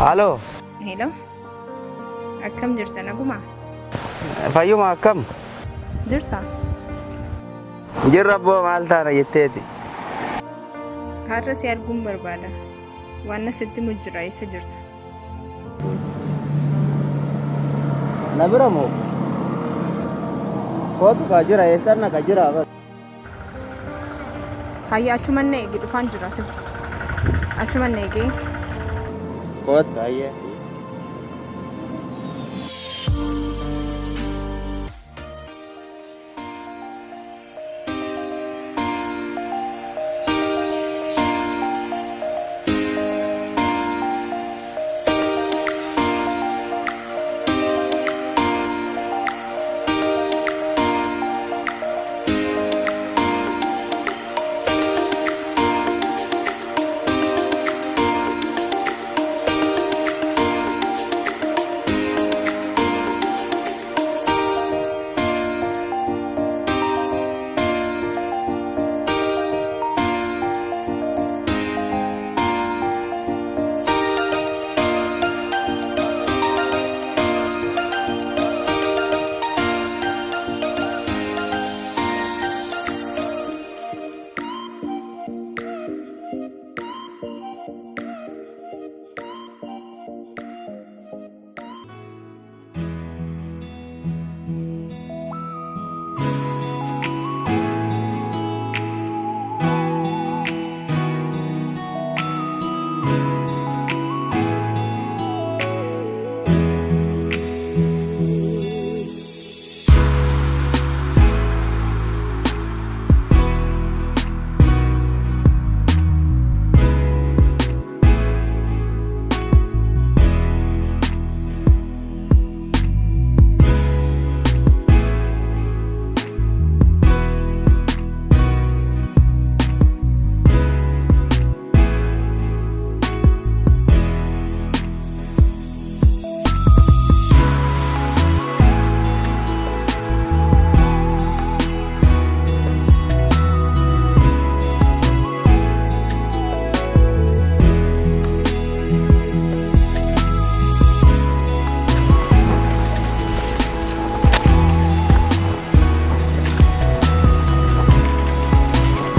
Halo. Hello. Akkam jirta naguma? Fayyuma akkam? Jirta? Jirra abboo maal taana jetteeti? Har'a si arguun barbaada. Waan sitti mujjira eessa jirta? Na bira moo? Kootu kaa jira eessaan na ka jira bar. Hayya achuman na eegi dhufaan jira si. Achuman na eegi. Kootu hayya.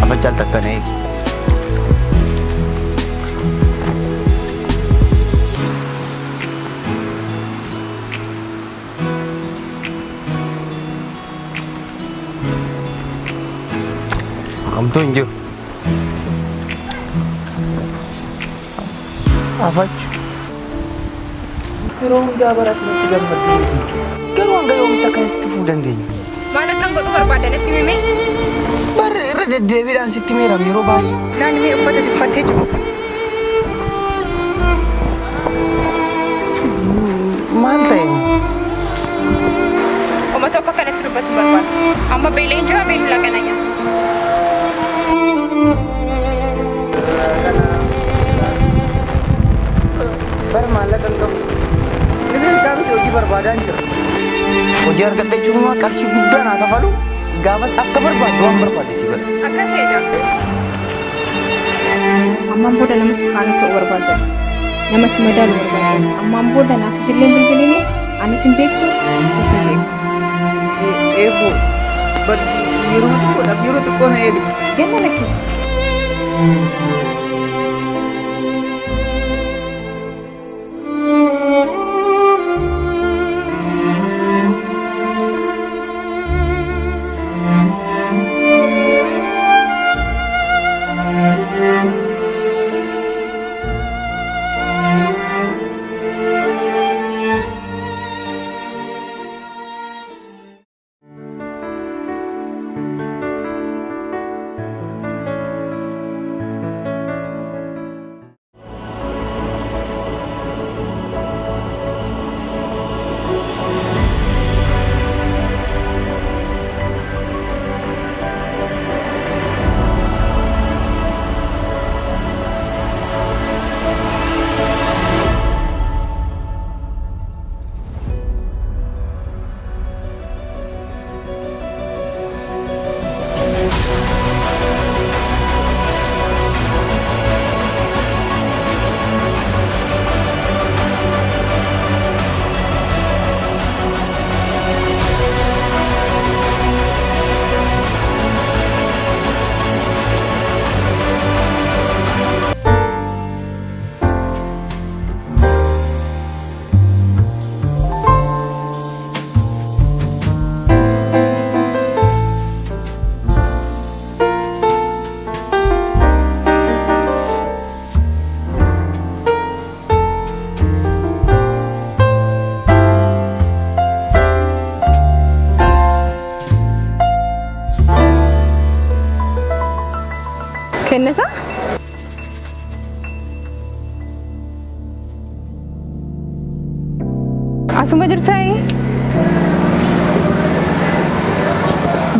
Apa चल सकता नहीं हम तो इंजो apa Kero udah barat nanti gambar itu. Kero enggak yang kita kayak itu dan dia. Mana kan kau berbada nanti mimi? Rada deebii dhaan sitti miira yeroo baay'ee. Naan mee uffata uffattee jiru. Maal ta'e? Oma tokko kanatti dubbatu barbaada. Amma beeleen jira beeluu laganayya. Bara maallaqa hin qabu. Nibireen gaafate hojii barbaadaan jira. Hojii argadhee jiruma qarshii guddaa naa kafalu. Gaafas akka barbaadu waan barbaade si bira. Akkas jedha. Ammaan booda nama si faana ta'uu barbaada. Nama si madaalu barbaada. Ammaan booda naafis illee bilbilini anis hin beektu sis hin beektu. Eeboo yeroo xiqqoo na eegi. Ganna lakkisi. Kennasa? Asuma jirtay?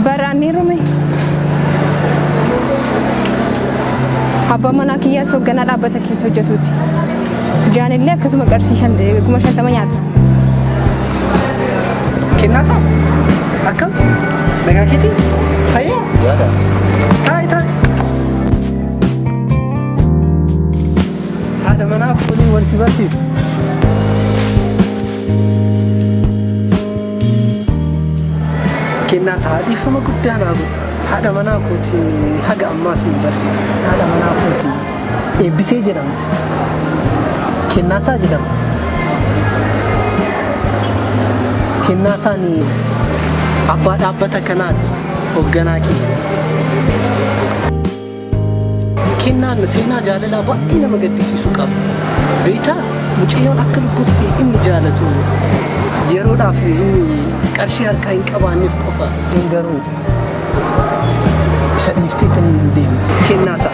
Barani rume. Abba mana kiyya soggana dhaabbata keessa hojjetuuti. Jaanillee akkasuma qarshii 50 nyaata. Kennasa? Akkam? Nagaa keeti? Fayyaa? Yaada. Taa'e. Haadha manaaf waliin wal sibarsiisu. Kennasa haadhiifama guddaa naa godhu. Haadha manaa kooti haga ammaas hin barsiisu. Haadha manaa kooti eebbisee jedhamti. Kennasaa jedhama. Kennasaan abbaa dhaabbata kanaati hoogganaa kee. Kennaan seenaa jaalalaa baay'ee nama gaddisiisu qaba. Beektaa mucayyoon akka lubbuutti inni jaalatu yeroodhaaf inni qarshii harkaa hin qabaanneef qofa hin garuu isa dhiiftee kan hin deemne. Kennaasaa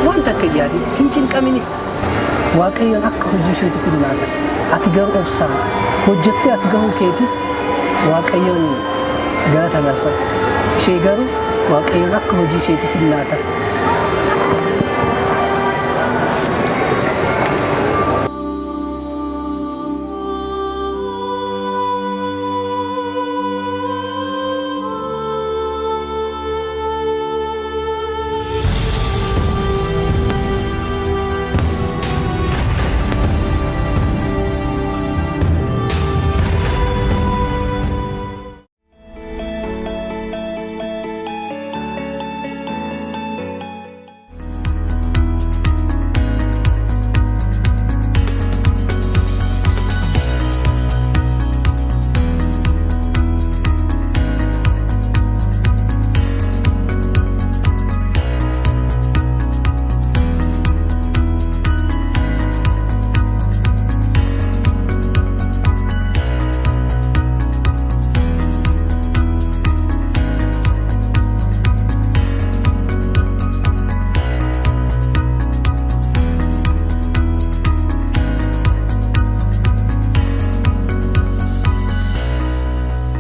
wanta akka yaadii hin cinqaminis waaqayyoon akka hojii isheetti filaata. Ati garuu obsaan hojjettee as gahuu keetiif waaqayyoon galata galfata. Ishee garuu waaqayyoon akka hojii isheetti filaata.